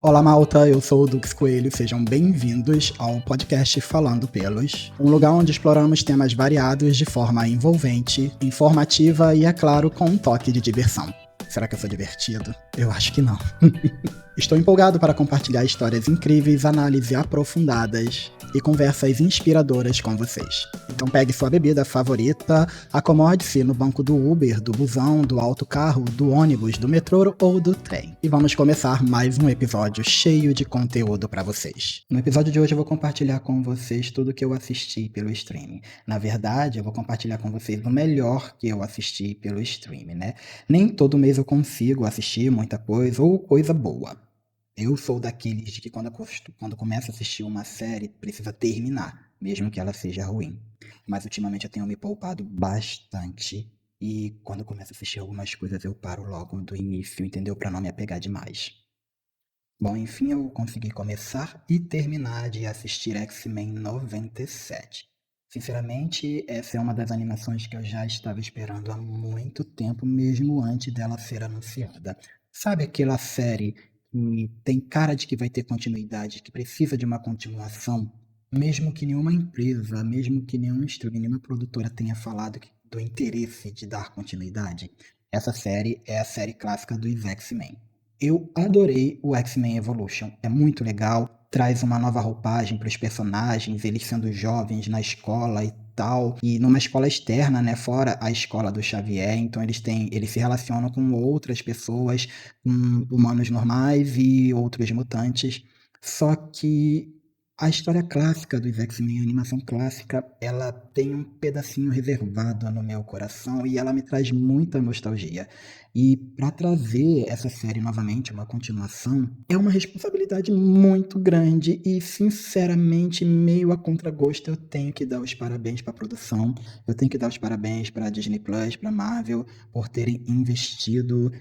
Olá, malta, eu sou o Dux Coelho, sejam bem-vindos ao podcast Falando Pelos, um lugar onde exploramos temas variados de forma envolvente, informativa e, é claro, com um toque de diversão. Será que eu sou divertido? Eu acho que não. Estou empolgado para compartilhar histórias incríveis, análises aprofundadas e conversas inspiradoras com vocês. Então pegue sua bebida favorita, acomode-se no banco do Uber, do busão, do autocarro, do ônibus, do metrô ou do trem. E vamos começar mais um episódio cheio de conteúdo para vocês. No episódio de hoje eu vou compartilhar com vocês tudo que eu assisti pelo streaming. Na verdade, eu vou compartilhar com vocês o melhor que eu assisti pelo streaming, né? Nem todo mês eu consigo assistir muita coisa ou coisa boa. Eu sou daqueles de que quando começa a assistir uma série, precisa terminar, mesmo que ela seja ruim. Mas ultimamente eu tenho me poupado bastante. E quando começo a assistir algumas coisas, eu paro logo do início, entendeu? Pra não me apegar demais. Bom, enfim, eu consegui começar e terminar de assistir X-Men 97. Sinceramente, essa é uma das animações que eu já estava esperando há muito tempo, mesmo antes dela ser anunciada. Sabe aquela série que tem cara de que vai ter continuidade, que precisa de uma continuação, mesmo que nenhuma empresa, mesmo que nenhum streaming, nenhuma produtora tenha falado do interesse de dar continuidade? Essa série é a série clássica dos X-Men. Eu adorei o X-Men Evolution. É muito legal, traz uma nova roupagem para os personagens, eles sendo jovens na escola e tal, e numa escola externa, né, fora a escola do Xavier, então eles se relacionam com outras pessoas, humanos normais e outros mutantes. Só que a história clássica dos X-Men, a animação clássica, ela tem um pedacinho reservado no meu coração e ela me traz muita nostalgia. E para trazer essa série novamente, uma continuação, é uma responsabilidade muito grande e, sinceramente, meio a contragosto, eu tenho que dar os parabéns para a produção, eu tenho que dar os parabéns para a Disney Plus, para a Marvel, por terem investido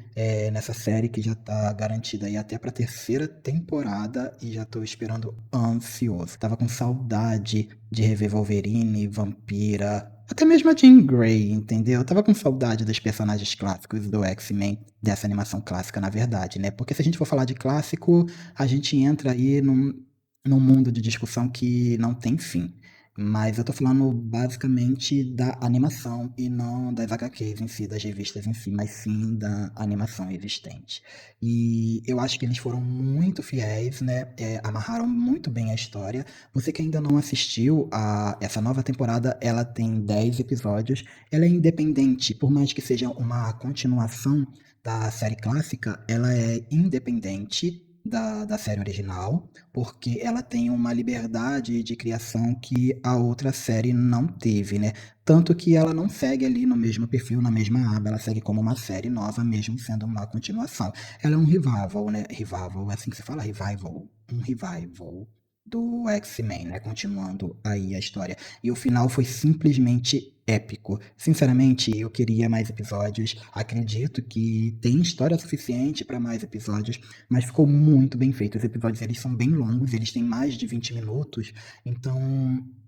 nessa série que já está garantida aí até para a terceira temporada e já estou esperando ansioso. Tava com saudade de rever Wolverine, Vampira, até mesmo a Jean Grey, entendeu? Eu tava com saudade dos personagens clássicos do X-Men, dessa animação clássica, na verdade, né? Porque se a gente for falar de clássico, a gente entra aí num mundo de discussão que não tem fim. Mas eu tô falando basicamente da animação e não das HQs em si, das revistas em si, mas sim da animação existente. E eu acho que eles foram muito fiéis, né? Amarraram muito bem a história. Você que ainda não assistiu a essa nova temporada, ela tem 10 episódios. Ela é independente, por mais que seja uma continuação da série clássica, ela é independente da série original, porque ela tem uma liberdade de criação que a outra série não teve, né? Tanto que ela não segue ali no mesmo perfil, na mesma aba, ela segue como uma série nova, mesmo sendo uma continuação. Ela é um revival, né? Revival, é assim que se fala, revival. Um revival do X-Men, né? Continuando aí a história. E o final foi simplesmente épico. Sinceramente, eu queria mais episódios. Acredito que tem história suficiente para mais episódios, mas ficou muito bem feito. Os episódios eles são bem longos, eles têm mais de 20 minutos, então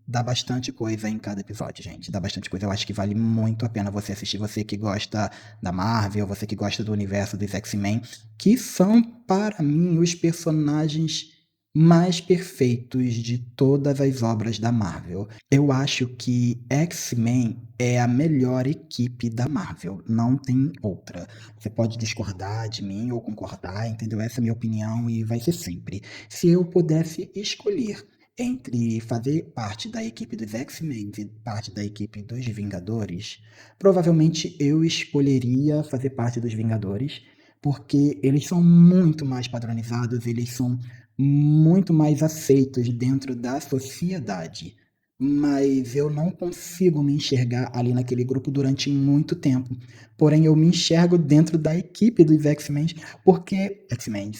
dá bastante coisa em cada episódio, gente. Dá bastante coisa. Eu acho que vale muito a pena você assistir. Você que gosta da Marvel, você que gosta do universo dos X-Men, que são, para mim, os personagens mais perfeitos de todas as obras da Marvel. Eu acho que X-Men é a melhor equipe da Marvel, não tem outra. Você pode discordar de mim ou concordar, entendeu? Essa é a minha opinião e vai ser sempre. Se eu pudesse escolher entre fazer parte da equipe dos X-Men e parte da equipe dos Vingadores, provavelmente eu escolheria fazer parte dos Vingadores, porque eles são muito mais padronizados, eles são muito mais aceitos dentro da sociedade. Mas eu não consigo me enxergar ali naquele grupo durante muito tempo. Porém, eu me enxergo dentro da equipe dos X-Men, porque. X-Men.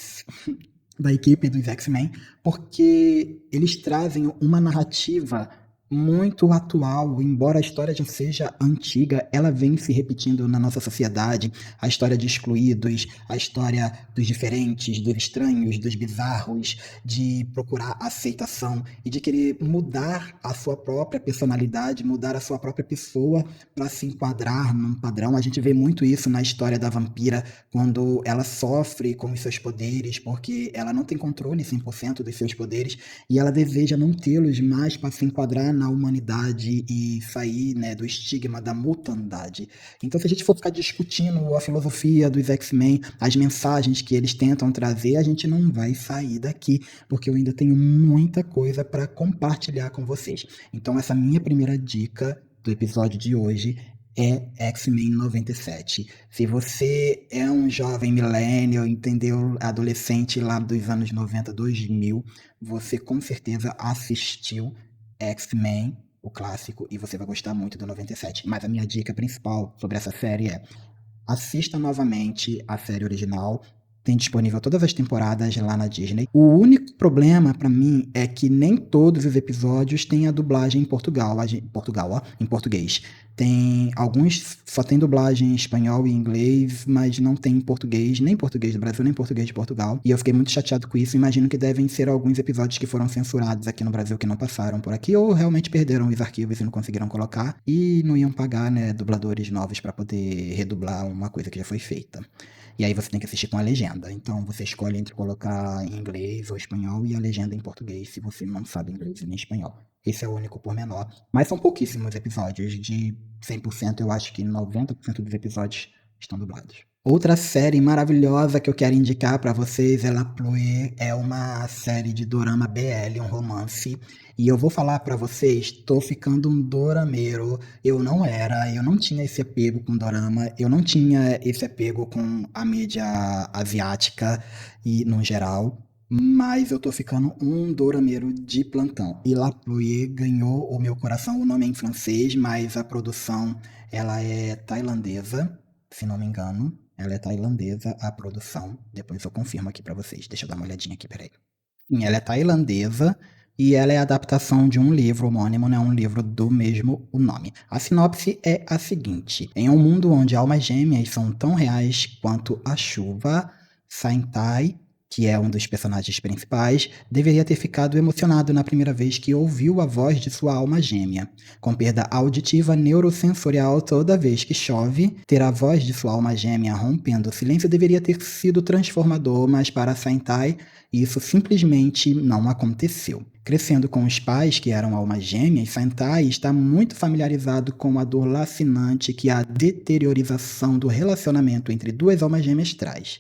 Da equipe dos X-Men, porque eles trazem uma narrativa muito atual, embora a história já seja antiga, ela vem se repetindo na nossa sociedade. A história de excluídos, a história dos diferentes, dos estranhos, dos bizarros, de procurar aceitação e de querer mudar a sua própria personalidade, mudar a sua própria pessoa para se enquadrar num padrão. A gente vê muito isso na história da vampira, quando ela sofre com os seus poderes, porque ela não tem controle 100% dos seus poderes e ela deseja não tê-los mais para se enquadrar na humanidade e sair, né, do estigma da mutandade. Então, se a gente for ficar discutindo a filosofia dos X-Men, as mensagens que eles tentam trazer, a gente não vai sair daqui, porque eu ainda tenho muita coisa para compartilhar com vocês. Então, essa minha primeira dica do episódio de hoje é X-Men 97. Se você é um jovem millennial, entendeu? Adolescente lá dos anos 90, 2000, você com certeza assistiu X-Men, o clássico, e você vai gostar muito do 97. Mas a minha dica principal sobre essa série é: assista novamente a série original. Tem disponível todas as temporadas lá na Disney. O único problema pra mim é que nem todos os episódios têm a dublagem em Portugal, em português. Tem alguns só tem dublagem em espanhol e inglês, mas não tem em português, nem português do Brasil, nem português de Portugal. E eu fiquei muito chateado com isso. Imagino que devem ser alguns episódios que foram censurados aqui no Brasil que não passaram por aqui, ou realmente perderam os arquivos e não conseguiram colocar e não iam pagar, né, dubladores novos para poder redublar uma coisa que já foi feita. E aí você tem que assistir com a legenda. Então você escolhe entre colocar em inglês ou espanhol e a legenda em português, se você não sabe inglês nem espanhol. Esse é o único pormenor. Mas são pouquíssimos episódios. De 100%, eu acho que 90% dos episódios estão dublados. Outra série maravilhosa que eu quero indicar para vocês é La Pluie. É uma série de dorama BL, um romance. E eu vou falar para vocês, tô ficando um dorameiro. Eu não tinha esse apego com dorama, eu não tinha esse apego com a mídia asiática e no geral. Mas eu tô ficando um dorameiro de plantão. E La Pluie ganhou o meu coração. O nome é em francês, mas a produção ela é tailandesa, se não me engano. Ela é tailandesa, a produção. Depois eu confirmo aqui pra vocês. Deixa eu dar uma olhadinha aqui, peraí. Sim, ela é tailandesa e ela é a adaptação de um livro homônimo, né? Um livro do mesmo nome. A sinopse é a seguinte: em um mundo onde almas gêmeas são tão reais quanto a chuva, Saintai, que é um dos personagens principais, deveria ter ficado emocionado na primeira vez que ouviu a voz de sua alma gêmea. Com perda auditiva neurosensorial toda vez que chove, ter a voz de sua alma gêmea rompendo o silêncio deveria ter sido transformador, mas para Saintai, isso simplesmente não aconteceu. Crescendo com os pais que eram almas gêmeas, Saintai está muito familiarizado com a dor lacinante que a deteriorização do relacionamento entre duas almas gêmeas traz.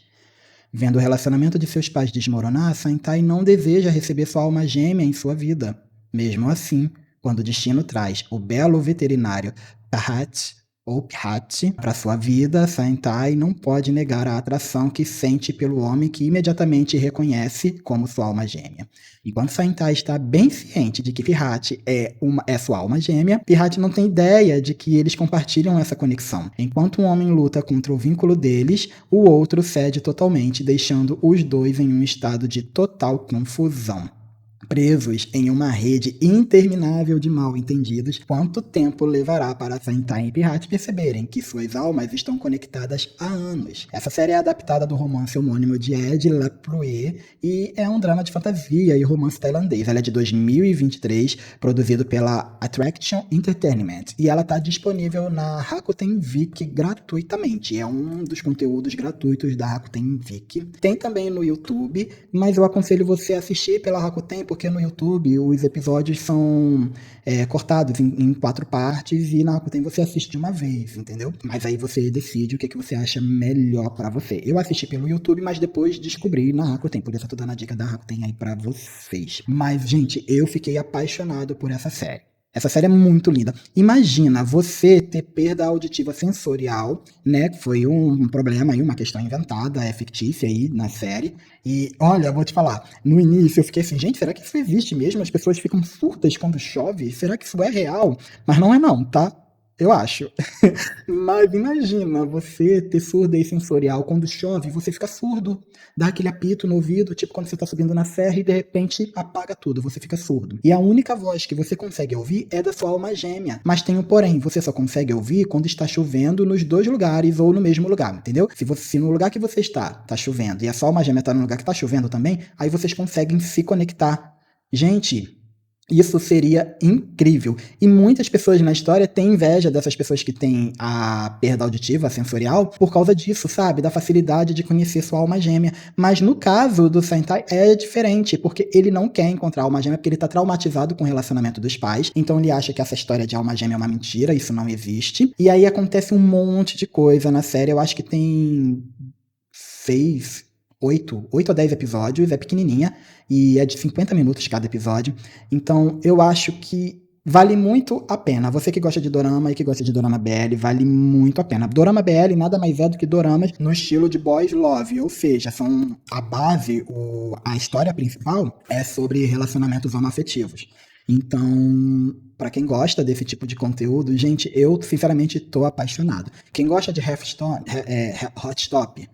Vendo o relacionamento de seus pais desmoronar, Saintai não deseja receber sua alma gêmea em sua vida. Mesmo assim, quando o destino traz o belo veterinário Pahat ou Pihat para sua vida, Saintai não pode negar a atração que sente pelo homem que imediatamente reconhece como sua alma gêmea. Enquanto Saintai está bem ciente de que Pihat é sua alma gêmea, Pihat não tem ideia de que eles compartilham essa conexão. Enquanto um homem luta contra o vínculo deles, o outro cede totalmente, deixando os dois em um estado de total confusão. Presos em uma rede interminável de mal-entendidos, quanto tempo levará para Saintai e Pihat perceberem que suas almas estão conectadas há anos? Essa série é adaptada do romance homônimo de Ed La Pluie e é um drama de fantasia e romance tailandês. Ela é de 2023, produzido pela Attraction Entertainment, e ela está disponível na Rakuten Viki gratuitamente. É um dos conteúdos gratuitos da Rakuten Viki. Tem também no YouTube, mas eu aconselho você a assistir pela Rakuten, porque no YouTube os episódios são cortados em 4 partes e na Rakuten você assiste de uma vez, entendeu? Mas aí você decide o que você acha melhor pra você. Eu assisti pelo YouTube, mas depois descobri na Rakuten, por isso eu tô dando a dica da Rakuten aí pra vocês. Mas, gente, eu fiquei apaixonado por essa série. Essa série é muito linda. Imagina você ter perda auditiva sensorial, né? Que foi um problema aí, uma questão inventada, fictícia aí na série. E olha, eu vou te falar, no início eu fiquei assim, gente, será que isso existe mesmo? As pessoas ficam surdas quando chove? Será que isso é real? Mas não é não, tá? eu acho. Mas imagina você ter surdez sensorial. Quando chove, você fica surdo. Dá aquele apito no ouvido, tipo quando você tá subindo na serra e de repente apaga tudo, você fica surdo. E a única voz que você consegue ouvir é da sua alma gêmea. Mas tem um porém, você só consegue ouvir quando está chovendo nos dois lugares ou no mesmo lugar, entendeu? Se no lugar que você está, tá chovendo, e a sua alma gêmea tá no lugar que tá chovendo também, aí vocês conseguem se conectar. Gente, isso seria incrível. E muitas pessoas na história têm inveja dessas pessoas que têm a perda auditiva, sensorial, por causa disso, sabe? Da facilidade de conhecer sua alma gêmea. Mas no caso do Sentai é diferente, porque ele não quer encontrar a alma gêmea porque ele tá traumatizado com o relacionamento dos pais. Então ele acha que essa história de alma gêmea é uma mentira, isso não existe. E aí acontece um monte de coisa na série. Eu acho que tem 8 a 10 episódios, é pequenininha, e é de 50 minutos cada episódio. Então, eu acho que vale muito a pena. Você que gosta de dorama e que gosta de dorama BL, vale muito a pena. Dorama BL nada mais é do que doramas no estilo de boys love, ou seja, são a base, a história principal é sobre relacionamentos homoafetivos. Então, pra quem gosta desse tipo de conteúdo, gente, eu sinceramente tô apaixonado. Quem gosta de Hot Stop,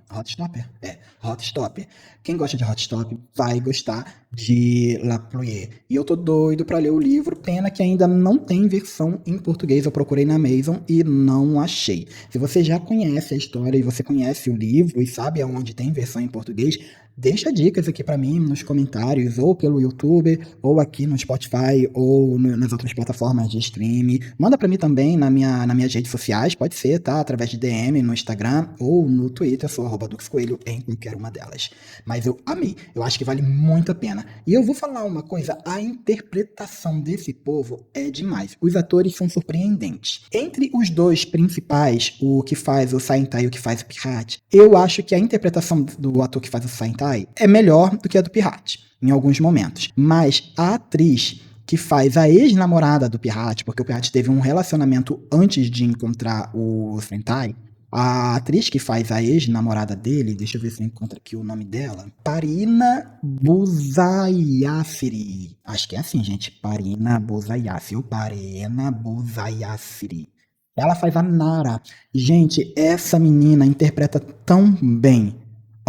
Hot Stop. Quem gosta de Hot Stop vai gostar de La Pluie. E eu tô doido pra ler o livro, pena que ainda não tem versão em português. Eu procurei na Amazon e não achei. Se você já conhece a história e você conhece o livro e sabe aonde tem versão em português, deixa dicas aqui pra mim nos comentários, ou pelo YouTube, ou aqui no Spotify, ou nas outras plataformas de streaming. Manda pra mim também nas minhas redes sociais, pode ser, tá? Através de DM no Instagram ou no Twitter, sou @duxcoelho em qualquer uma delas. Mas eu amei, eu acho que vale muito a pena. E eu vou falar uma coisa, a interpretação desse povo é demais. Os atores são surpreendentes. Entre os dois principais, o que faz o Saintai e o que faz o Pirate, eu acho que a interpretação do ator que faz o Saintai é melhor do que a do Pirate, em alguns momentos. Mas a atriz que faz a ex-namorada do Pirate, porque o Pirate teve um relacionamento antes de encontrar o Sentai, a atriz que faz a ex-namorada dele, deixa eu ver se eu encontro aqui o nome dela, Parina Buzayasiri. Acho que é assim, gente, Parina Buzayasiri, ou Parina Buzayasiri. Ela faz a Nara. Gente, essa menina interpreta tão bem.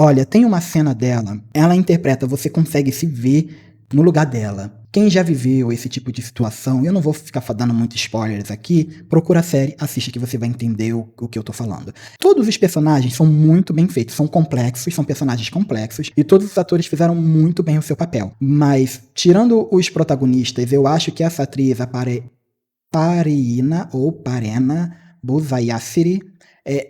Olha, tem uma cena dela, ela interpreta, você consegue se ver no lugar dela. Quem já viveu esse tipo de situação, eu não vou ficar dando muitos spoilers aqui, procura a série, assiste que você vai entender o que eu tô falando. Todos os personagens são muito bem feitos, são complexos, são personagens complexos, e todos os atores fizeram muito bem o seu papel. Mas, tirando os protagonistas, eu acho que essa atriz, a Parina Buzayasiri,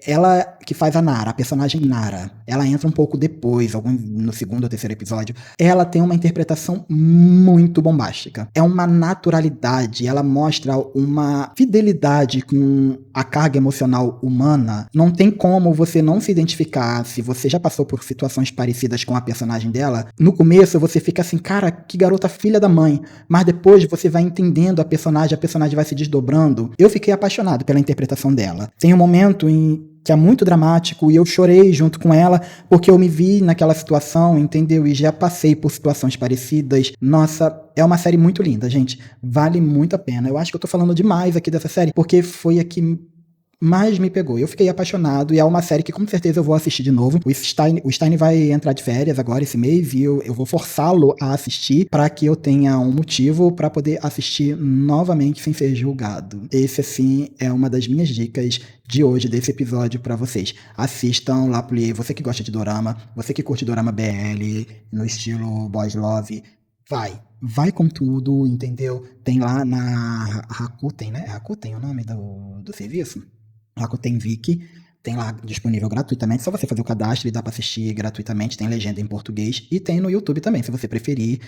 ela que faz a Nara, a personagem Nara, ela entra um pouco depois, no segundo ou terceiro episódio, ela tem uma interpretação muito bombástica. É uma naturalidade, ela mostra uma fidelidade com a carga emocional humana. Não tem como você não se identificar, se você já passou por situações parecidas com a personagem dela. No começo você fica assim, cara, que garota filha da mãe, mas depois você vai entendendo a personagem vai se desdobrando. Eu fiquei apaixonado pela interpretação dela. Tem um momento que é muito dramático e eu chorei junto com ela porque eu me vi naquela situação, entendeu? E já passei por situações parecidas. Nossa, é uma série muito linda, gente. Vale muito a pena. Eu acho que eu tô falando demais aqui dessa série porque foi a que mais me pegou. Eu fiquei apaixonado e é uma série que com certeza eu vou assistir de novo. O Stein vai entrar de férias agora esse mês e eu vou forçá-lo a assistir para que eu tenha um motivo para poder assistir novamente sem ser julgado. Esse, assim, é uma das minhas dicas de hoje, desse episódio para vocês. Assistam La Pluie, você que gosta de dorama, você que curte dorama BL, no estilo Boys Love, vai com tudo, entendeu? Tem lá na Rakuten, né? Rakuten é o nome do serviço? Rakuten Viki, tem lá disponível gratuitamente, só você fazer o cadastro e dá pra assistir gratuitamente, tem legenda em português e tem no YouTube também, se você preferir,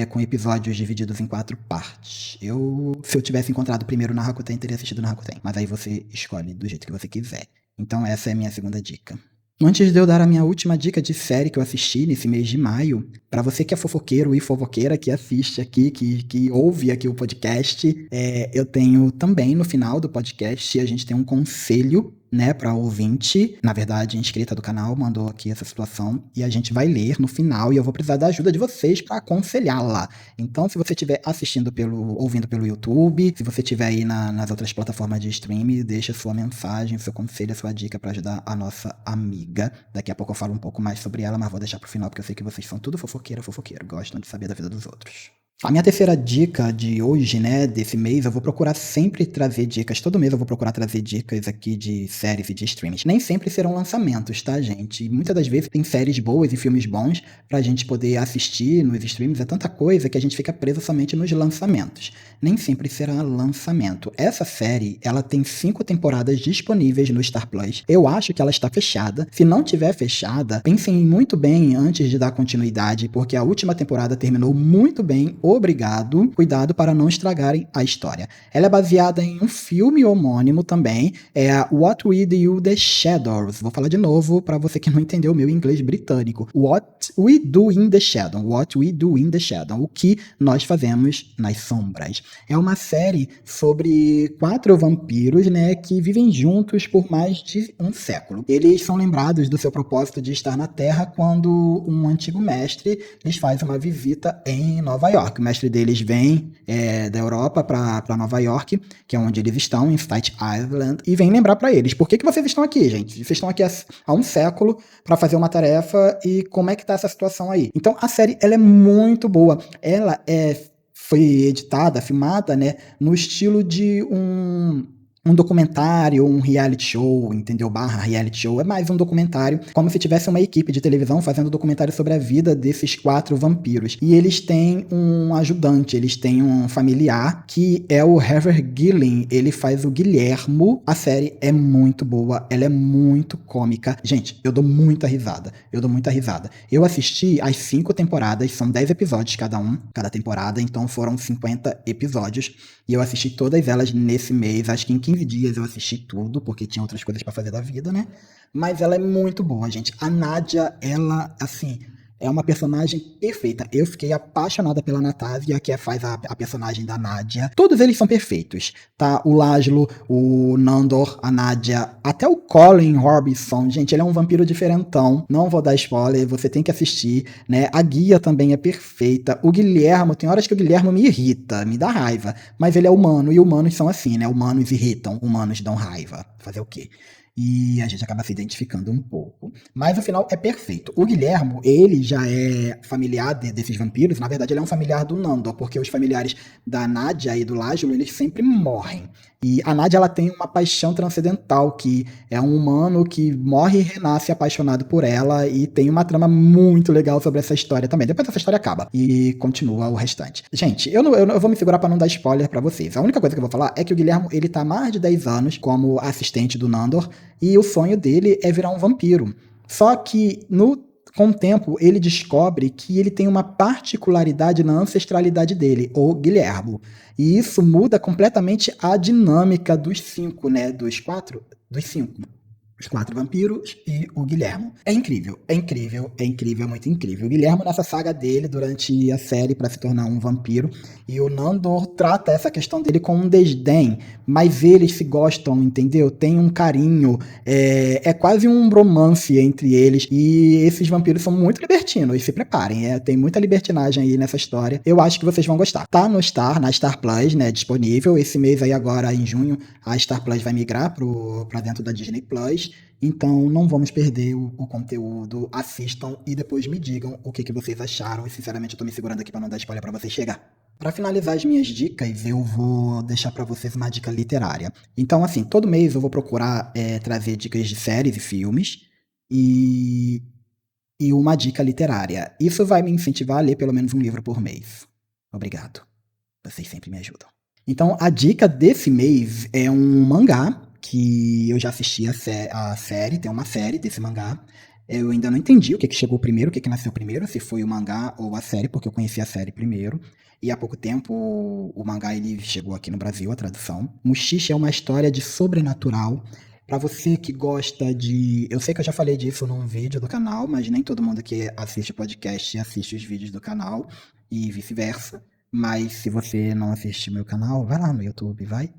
com episódios divididos em 4 partes. Se eu tivesse encontrado primeiro na Rakuten, teria assistido na Rakuten, mas aí você escolhe do jeito que você quiser. Então essa é a minha segunda dica. Antes de eu dar a minha última dica de série que eu assisti nesse mês de maio, pra você que é fofoqueiro e fofoqueira que assiste aqui, que ouve aqui o podcast, eu tenho também no final do podcast, a gente tem um conselho né, para ouvinte, na verdade, inscrita do canal, mandou aqui essa situação e a gente vai ler no final e eu vou precisar da ajuda de vocês para aconselhá-la. Então, se você estiver ouvindo pelo YouTube, se você estiver aí nas outras plataformas de streaming, deixa sua mensagem, seu conselho, sua dica para ajudar a nossa amiga. Daqui a pouco eu falo um pouco mais sobre ela, mas vou deixar pro final porque eu sei que vocês são tudo fofoqueiro, gostam de saber da vida dos outros. A minha terceira dica de hoje, né, desse mês, eu vou procurar sempre trazer dicas, todo mês eu vou procurar trazer dicas aqui de séries e de streamings. Nem sempre serão lançamentos, tá, gente? E muitas das vezes tem séries boas e filmes bons pra gente poder assistir nos streams, é tanta coisa que a gente fica preso somente nos lançamentos. Nem sempre será lançamento. Essa série, ela tem 5 temporadas disponíveis no Star Plus. Eu acho que ela está fechada. Se não tiver fechada, pensem muito bem antes de dar continuidade, porque a última temporada terminou muito bem. Obrigado, cuidado para não estragarem a história. Ela é baseada em um filme homônimo também, é a What We Do in the Shadows. Vou falar de novo para você que não entendeu o meu inglês britânico. What We Do in the Shadow. What We Do in the Shadow. O que nós fazemos nas sombras. É uma série sobre 4 vampiros, né, que vivem juntos por mais de um século. Eles são lembrados do seu propósito de estar na Terra quando um antigo mestre lhes faz uma visita em Nova York. O mestre deles vem da Europa para Nova York, que é onde eles estão, em Staten Island, e vem lembrar para eles, por que vocês estão aqui, gente? Vocês estão aqui há um século para fazer uma tarefa e como é que tá essa situação aí? Então a série, ela é muito boa. Ela foi editada, filmada, né, no estilo de um documentário, um reality show, entendeu? Reality show. É mais um documentário, como se tivesse uma equipe de televisão fazendo documentário sobre a vida desses 4 vampiros. E eles têm um ajudante, eles têm um familiar, que é o Heather Gillen. Ele faz o Guilhermo. A série é muito boa, ela é muito cômica. Gente, eu dou muita risada. Eu assisti as 5 temporadas, são 10 episódios cada temporada, então foram 50 episódios. E eu assisti todas elas nesse mês, acho que em 15 dias eu assisti tudo, porque tinha outras coisas pra fazer da vida, né? Mas ela é muito boa, gente. A Nádia, ela, assim, é uma personagem perfeita. Eu fiquei apaixonada pela Natália, que faz a personagem da Nádia. Todos eles são perfeitos, tá? O Laszlo, o Nandor, a Nádia, até o Colin Robinson. Gente, ele é um vampiro diferentão. Não vou dar spoiler, você tem que assistir, né? A Guia também é perfeita. O Guilhermo, tem horas que o Guilhermo me irrita, me dá raiva. Mas ele é humano, e humanos são assim, né? Humanos irritam, humanos dão raiva. Fazer o quê? E a gente acaba se identificando um pouco. Mas o final é perfeito. O Guilhermo, ele já é familiar desses vampiros. Na verdade, ele é um familiar do Nandor, porque os familiares da Nádia e do Laszlo, eles sempre morrem. E a Nádia, ela tem uma paixão transcendental, que é um humano que morre e renasce apaixonado por ela, e tem uma trama muito legal sobre essa história também. Depois essa história acaba e continua o restante. Gente, eu vou me segurar para não dar spoiler para vocês. A única coisa que eu vou falar é que o Guilhermo, ele tá há mais de 10 anos como assistente do Nandor, e o sonho dele é virar um vampiro. Só que com o tempo, ele descobre que ele tem uma particularidade na ancestralidade dele, o Guilhermo. E isso muda completamente a dinâmica dos 5, né? Dos 5. Os 4 vampiros e o Guilhermo. É incrível, muito incrível. O Guilhermo, nessa saga dele, durante a série, para se tornar um vampiro, e o Nandor trata essa questão dele com um desdém, mas eles se gostam, entendeu? Tem um carinho, é quase um romance entre eles, e esses vampiros são muito libertinos, se preparem, tem muita libertinagem aí nessa história. Eu acho que vocês vão gostar. Tá na Star Plus, né, disponível. Esse mês aí agora, em junho, a Star Plus vai migrar pra dentro da Disney Plus. Então não vamos perder o conteúdo, assistam e depois me digam o que vocês acharam. E sinceramente eu tô me segurando aqui para não dar spoiler para vocês chegar. Para finalizar as minhas dicas, eu vou deixar para vocês uma dica literária. Então assim, todo mês eu vou procurar trazer dicas de séries e filmes e uma dica literária. Isso vai me incentivar a ler pelo menos um livro por mês. Obrigado. Vocês sempre me ajudam. Então a dica desse mês é um mangá que eu já assisti a série, tem uma série desse mangá. Eu ainda não entendi o que chegou primeiro, o que nasceu primeiro, se foi o mangá ou a série, porque eu conheci a série primeiro. E há pouco tempo o mangá ele chegou aqui no Brasil, a tradução. Mushishi é uma história de sobrenatural. Pra você que gosta de... Eu sei que eu já falei disso num vídeo do canal, mas nem todo mundo que assiste podcast assiste os vídeos do canal e vice-versa. Mas se você não assiste meu canal, vai lá no YouTube, vai.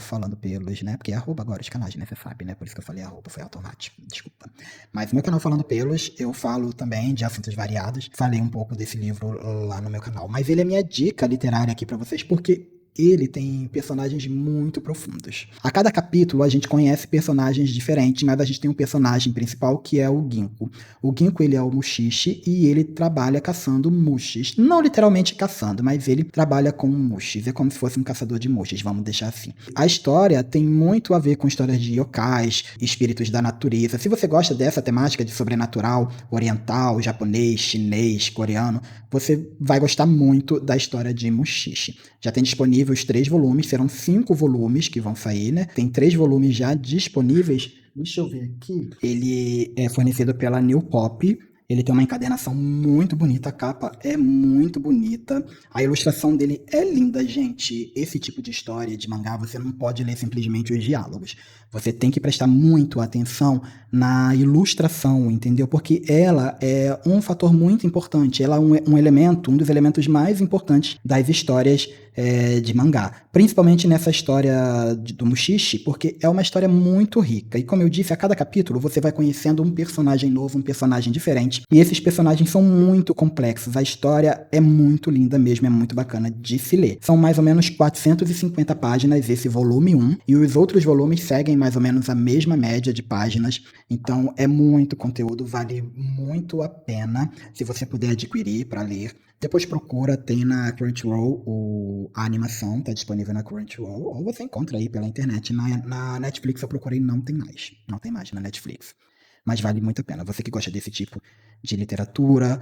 @falando pelos, né? Porque é arroba agora os canais, né? Você sabe, né? Por isso que eu falei arroba, foi automático, desculpa. Mas no meu canal Falando Pelos, eu falo também de assuntos variados. Falei um pouco desse livro lá no meu canal. Mas ele é minha dica literária aqui pra vocês, porque ele tem personagens muito profundos. A cada capítulo a gente conhece personagens diferentes, mas a gente tem um personagem principal que é o Ginkgo. O Ginkgo, ele é o Mushishi e ele trabalha caçando Mushis. Não literalmente caçando, mas ele trabalha com Mushis. É como se fosse um caçador de Mushis, vamos deixar assim. A história tem muito a ver com histórias de yokais, espíritos da natureza. Se você gosta dessa temática de sobrenatural, oriental, japonês, chinês, coreano, você vai gostar muito da história de Mushishi. Já tem disponível os 3 volumes, serão 5 volumes que vão sair, né? Tem 3 volumes já disponíveis. Deixa eu ver aqui. Ele é fornecido pela New Pop. Ele tem uma encadernação muito bonita, a capa é muito bonita, a ilustração dele é linda, gente. Esse tipo de história de mangá, você não pode ler simplesmente os diálogos. Você tem que prestar muito atenção na ilustração, entendeu? Porque ela é um fator muito importante, ela é um elemento, um dos elementos mais importantes das histórias de mangá. Principalmente nessa história do Mushishi, porque é uma história muito rica. E como eu disse, a cada capítulo você vai conhecendo um personagem novo, um personagem diferente. E esses personagens são muito complexos. A história é muito linda mesmo, é muito bacana de se ler. São mais ou menos 450 páginas esse volume 1. E os outros volumes seguem mais ou menos a mesma média de páginas. Então é muito conteúdo, vale muito a pena se você puder adquirir para ler. Depois procura, tem na Crunchyroll a animação, tá disponível na Crunchyroll, ou você encontra aí pela internet. Na Netflix eu procurei, não tem mais. Não tem mais na Netflix. Mas vale muito a pena. Você que gosta desse tipo de literatura,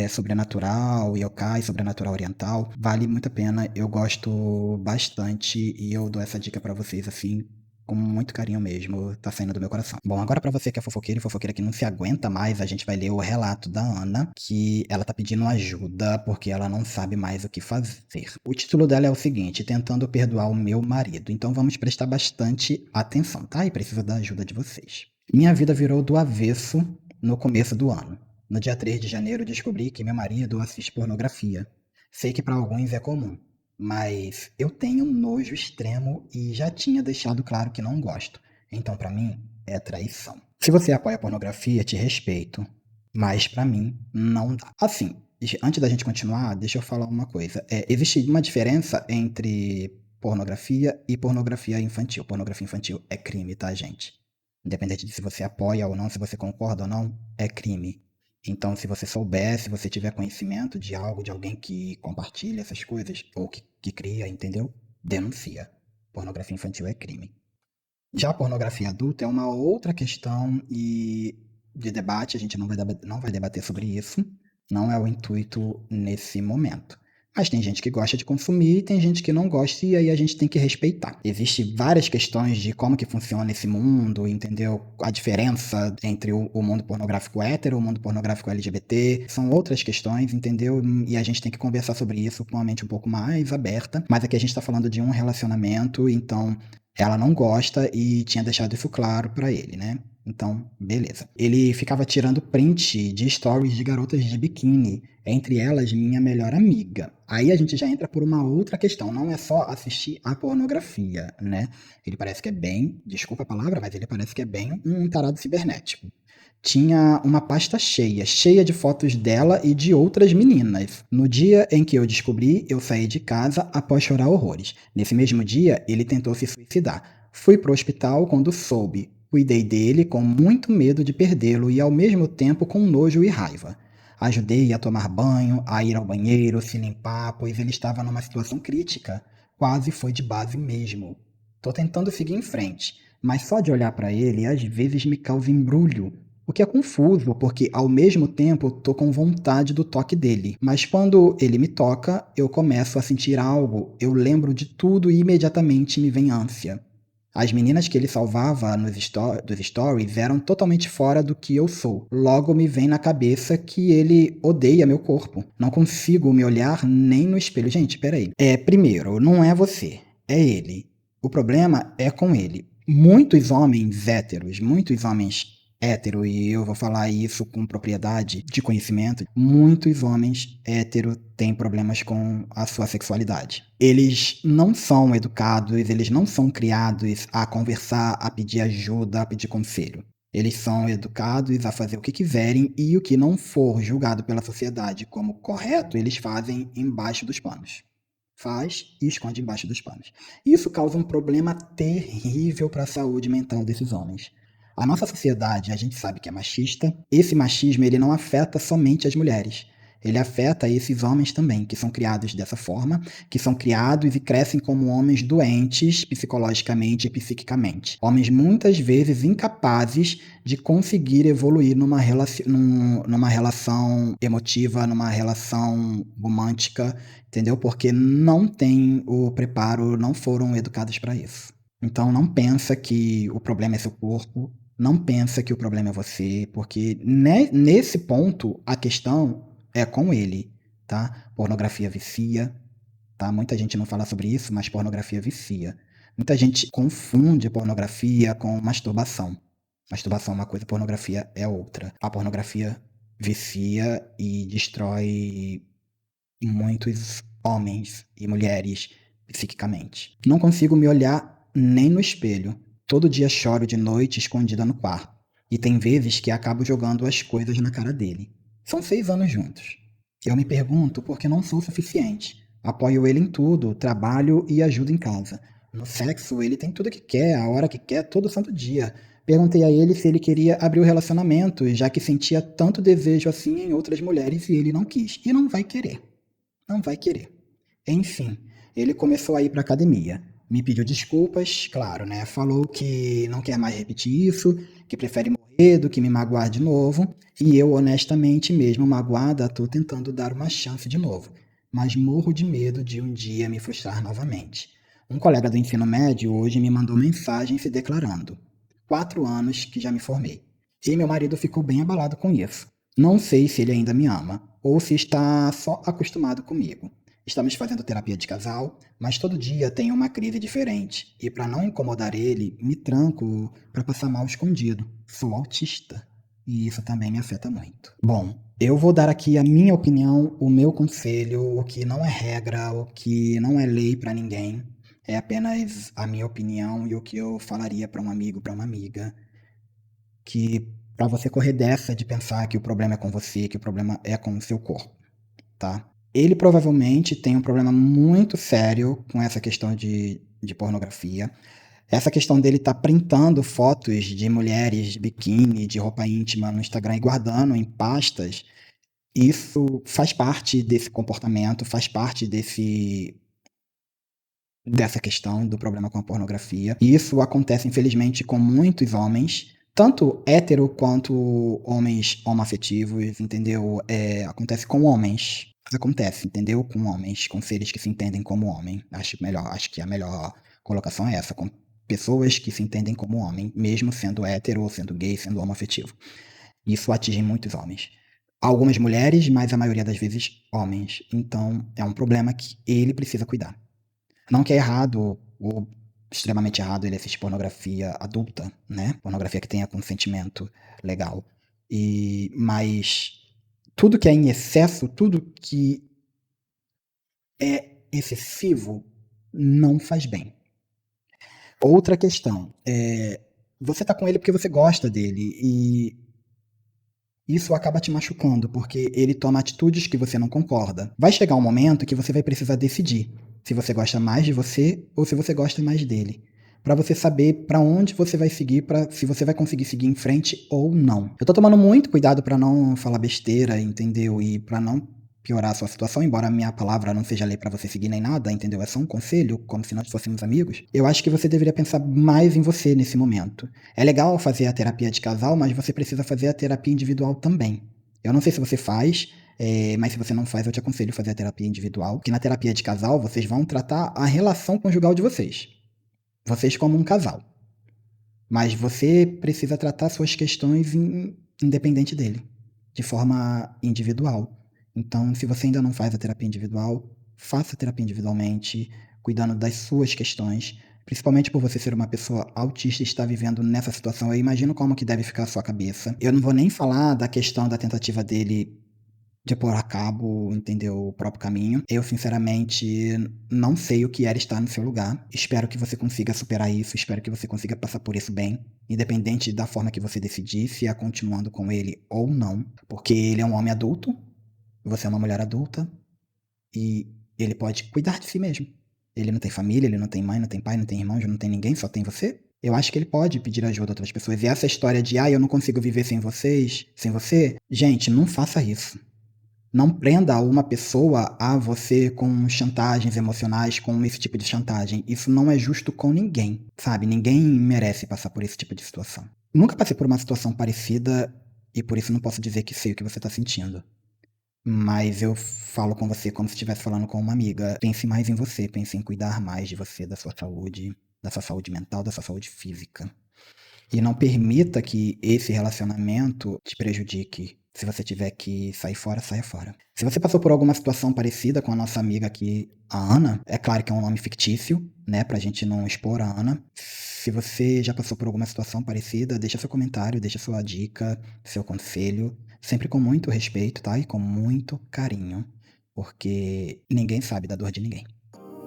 sobrenatural, yokai, sobrenatural oriental, vale muito a pena. Eu gosto bastante e eu dou essa dica pra vocês, assim, com muito carinho mesmo, tá saindo do meu coração. Bom, agora pra você que é fofoqueiro e fofoqueira que não se aguenta mais, a gente vai ler o relato da Ana, que ela tá pedindo ajuda porque ela não sabe mais o que fazer. O título dela é o seguinte: Tentando Perdoar o Meu Marido. Então vamos prestar bastante atenção, tá? E preciso da ajuda de vocês. Minha vida virou do avesso no começo do ano. No dia 3 de janeiro descobri que meu marido assiste pornografia. Sei que pra alguns é comum, mas eu tenho um nojo extremo e já tinha deixado claro que não gosto. Então, pra mim, é traição. Se você apoia a pornografia, te respeito. Mas pra mim, não dá. Assim, antes da gente continuar, deixa eu falar uma coisa. Existe uma diferença entre pornografia e pornografia infantil. Pornografia infantil é crime, tá, gente? Independente de se você apoia ou não, se você concorda ou não, é crime. Então, se você souber, se você tiver conhecimento de algo, de alguém que compartilha essas coisas, ou que cria, entendeu? Denuncia. Pornografia infantil é crime. Já a pornografia adulta é uma outra questão e de debate, a gente não vai debater sobre isso, não é o intuito nesse momento. Mas tem gente que gosta de consumir e tem gente que não gosta, e aí a gente tem que respeitar. Existem várias questões de como que funciona esse mundo, entendeu? A diferença entre o mundo pornográfico hétero, o mundo pornográfico LGBT, são outras questões, entendeu? E a gente tem que conversar sobre isso com uma mente um pouco mais aberta. Mas aqui a gente tá falando de um relacionamento, então ela não gosta e tinha deixado isso claro pra ele, né? Então, beleza. Ele ficava tirando print de stories de garotas de biquíni, entre elas minha melhor amiga. Aí a gente já entra por uma outra questão, não é só assistir a pornografia, né? Ele parece que é bem, desculpa a palavra, mas ele parece que é bem um tarado cibernético. Tinha uma pasta cheia de fotos dela e de outras meninas. No dia em que eu descobri, eu saí de casa após chorar horrores. Nesse mesmo dia, ele tentou se suicidar. Fui pro hospital quando soube. Cuidei dele com muito medo de perdê-lo e ao mesmo tempo com nojo e raiva. Ajudei a tomar banho, a ir ao banheiro, se limpar, pois ele estava numa situação crítica. Quase foi de base mesmo. Tô tentando seguir em frente, mas só de olhar para ele às vezes me causa embrulho. O que é confuso, porque ao mesmo tempo tô com vontade do toque dele. Mas quando ele me toca, eu começo a sentir algo, eu lembro de tudo e imediatamente me vem ânsia. As meninas que ele salvava dos stories eram totalmente fora do que eu sou. Logo me vem na cabeça que ele odeia meu corpo. Não consigo me olhar nem no espelho. Gente, peraí. Primeiro, não é você, é ele. O problema é com ele. Muitos homens héteros, muitos homens hétero, e eu vou falar isso com propriedade de conhecimento, muitos homens hétero têm problemas com a sua sexualidade. Eles não são educados, eles não são criados a conversar, a pedir ajuda, a pedir conselho. Eles são educados a fazer o que quiserem e o que não for julgado pela sociedade como correto, eles fazem embaixo dos panos. Faz e esconde embaixo dos panos. Isso causa um problema terrível para a saúde mental desses homens. A nossa sociedade, a gente sabe que é machista. Esse machismo, ele não afeta somente as mulheres. Ele afeta esses homens também, que são criados dessa forma, que são criados e crescem como homens doentes psicologicamente e psiquicamente. Homens muitas vezes incapazes de conseguir evoluir numa relação emotiva, numa relação romântica, entendeu? Porque não tem o preparo, não foram educados para isso. Então não pensa que o problema é seu corpo, não pensa que o problema é você, porque nesse ponto a questão é com ele, tá? Pornografia vicia, tá? Muita gente não fala sobre isso, mas pornografia vicia. Muita gente confunde pornografia com masturbação. Masturbação é uma coisa, pornografia é outra. A pornografia vicia e destrói muitos homens e mulheres psiquicamente. Não consigo me olhar nem no espelho. Todo dia choro de noite escondida no quarto. E tem vezes que acabo jogando as coisas na cara dele. São 6 anos juntos. Eu me pergunto por que não sou suficiente. Apoio ele em tudo, trabalho e ajudo em casa. No sexo, ele tem tudo que quer, a hora que quer, todo santo dia. Perguntei a ele se ele queria abrir o relacionamento, já que sentia tanto desejo assim em outras mulheres e ele não quis. E não vai querer. Não vai querer. Enfim, ele começou a ir para academia. Me pediu desculpas, claro, né? Falou que não quer mais repetir isso, que prefere morrer do que me magoar de novo. E eu, honestamente, mesmo magoada, estou tentando dar uma chance de novo. Mas morro de medo de um dia me frustrar novamente. Um colega do ensino médio hoje me mandou mensagem se declarando. 4 anos que já me formei. E meu marido ficou bem abalado com isso. Não sei se ele ainda me ama ou se está só acostumado comigo. Estamos fazendo terapia de casal, mas todo dia tem uma crise diferente. E para não incomodar ele, me tranco para passar mal escondido. Sou autista e isso também me afeta muito. Bom, eu vou dar aqui a minha opinião, o meu conselho, o que não é regra, o que não é lei para ninguém. É apenas a minha opinião e o que eu falaria para um amigo, para uma amiga, que para você correr dessa de pensar que o problema é com você, que o problema é com o seu corpo, tá? Ele provavelmente tem um problema muito sério com essa questão de pornografia. Essa questão dele tá printando fotos de mulheres de biquíni, de roupa íntima no Instagram e guardando em pastas. Isso faz parte desse comportamento, faz parte dessa questão do problema com a pornografia. E isso acontece, infelizmente, com muitos homens, tanto hétero quanto homens homoafetivos, entendeu? Acontece com homens. Acontece, entendeu? Com homens, com seres que se entendem como homem. Acho que a melhor colocação é essa, com pessoas que se entendem como homem, mesmo sendo hétero, sendo gay, sendo homoafetivo. Isso atinge muitos homens. Algumas mulheres, mas a maioria das vezes homens. Então, é um problema que ele precisa cuidar. Não que é errado ou extremamente errado ele assistir pornografia adulta, né? Pornografia que tenha consentimento legal. Mas tudo que é em excesso, tudo que é excessivo, não faz bem. Outra questão você tá com ele porque você gosta dele e isso acaba te machucando, porque ele toma atitudes que você não concorda. Vai chegar um momento que você vai precisar decidir se você gosta mais de você ou se você gosta mais dele. Pra você saber pra onde você vai seguir, se você vai conseguir seguir em frente ou não. Eu tô tomando muito cuidado pra não falar besteira, entendeu? E pra não piorar a sua situação, embora a minha palavra não seja lei pra você seguir nem nada, entendeu? É só um conselho, como se nós fôssemos amigos. Eu acho que você deveria pensar mais em você nesse momento. É legal fazer a terapia de casal, mas você precisa fazer a terapia individual também. Eu não sei se você faz, mas se você não faz, eu te aconselho a fazer a terapia individual, porque na terapia de casal vocês vão tratar a relação conjugal de vocês. Vocês como um casal. Mas você precisa tratar suas questões independente dele, de forma individual. Então, se você ainda não faz a terapia individual, faça a terapia individualmente, cuidando das suas questões, Principalmente por você ser uma pessoa autista e estar vivendo nessa situação, eu imagino como que deve ficar a sua cabeça. Eu não vou nem falar da questão da tentativa dele de pôr a cabo, entendeu, o próprio caminho. Eu, sinceramente, não sei o que era estar no seu lugar. Espero que você consiga superar isso, espero que você consiga passar por isso bem, independente da forma que você decidir, se é continuando com ele ou não. Porque ele é um homem adulto, você é uma mulher adulta, e ele pode cuidar de si mesmo. Ele não tem família, ele não tem mãe, não tem pai, não tem irmão, já não tem ninguém, só tem você. Eu acho que ele pode pedir ajuda a outras pessoas. E essa história de, eu não consigo viver sem vocês, sem você, gente, não faça isso. Não prenda uma pessoa a você com chantagens emocionais, com esse tipo de chantagem. Isso não é justo com ninguém, sabe? Ninguém merece passar por esse tipo de situação. Nunca passei por uma situação parecida e por isso não posso dizer que sei o que você tá sentindo. Mas eu falo com você como se estivesse falando com uma amiga. Pense mais em você, pense em cuidar mais de você, da sua saúde mental, da sua saúde física. E não permita que esse relacionamento te prejudique. Se você tiver que sair fora, saia fora. Se você passou por alguma situação parecida com a nossa amiga aqui, a Ana, é claro que é um nome fictício, né, pra gente não expor a Ana. Se você já passou por alguma situação parecida, deixa seu comentário, deixa sua dica, seu conselho, sempre com muito respeito, tá? E com muito carinho, porque ninguém sabe da dor de ninguém.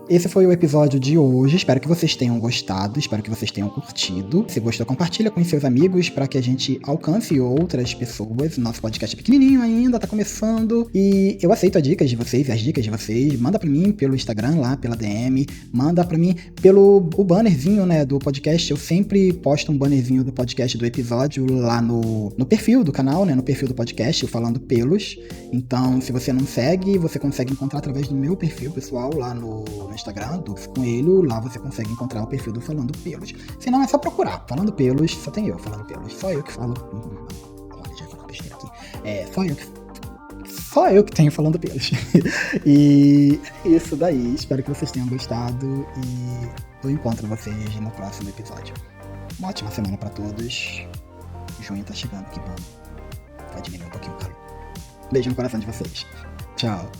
Esse foi o episódio de hoje, espero que vocês tenham gostado, espero que vocês tenham curtido. Se gostou, compartilha com seus amigos para que a gente alcance outras pessoas. Nosso podcast é pequenininho ainda, tá começando. E eu aceito as dicas de vocês, manda para mim pelo Instagram lá, pela DM, manda para mim pelo bannerzinho, né, do podcast. Eu sempre posto um bannerzinho do podcast do episódio lá no perfil do canal, né, no perfil do podcast, o Falando Pelos. Então, se você não segue, você consegue encontrar através do meu perfil pessoal lá no Instagram, Dux Coelho, lá você consegue encontrar o perfil do Falando Pelos. Se não, é só procurar. Falando Pelos, só tem eu falando pelos. Só eu que falo. Olha, já falei besteira aqui. Só eu que tenho falando pelos. E é isso daí. Espero que vocês tenham gostado e eu encontro vocês no próximo episódio. Uma ótima semana pra todos. Junho tá chegando, que bom. Vai diminuir um pouquinho o calor. Beijo no coração de vocês. Tchau.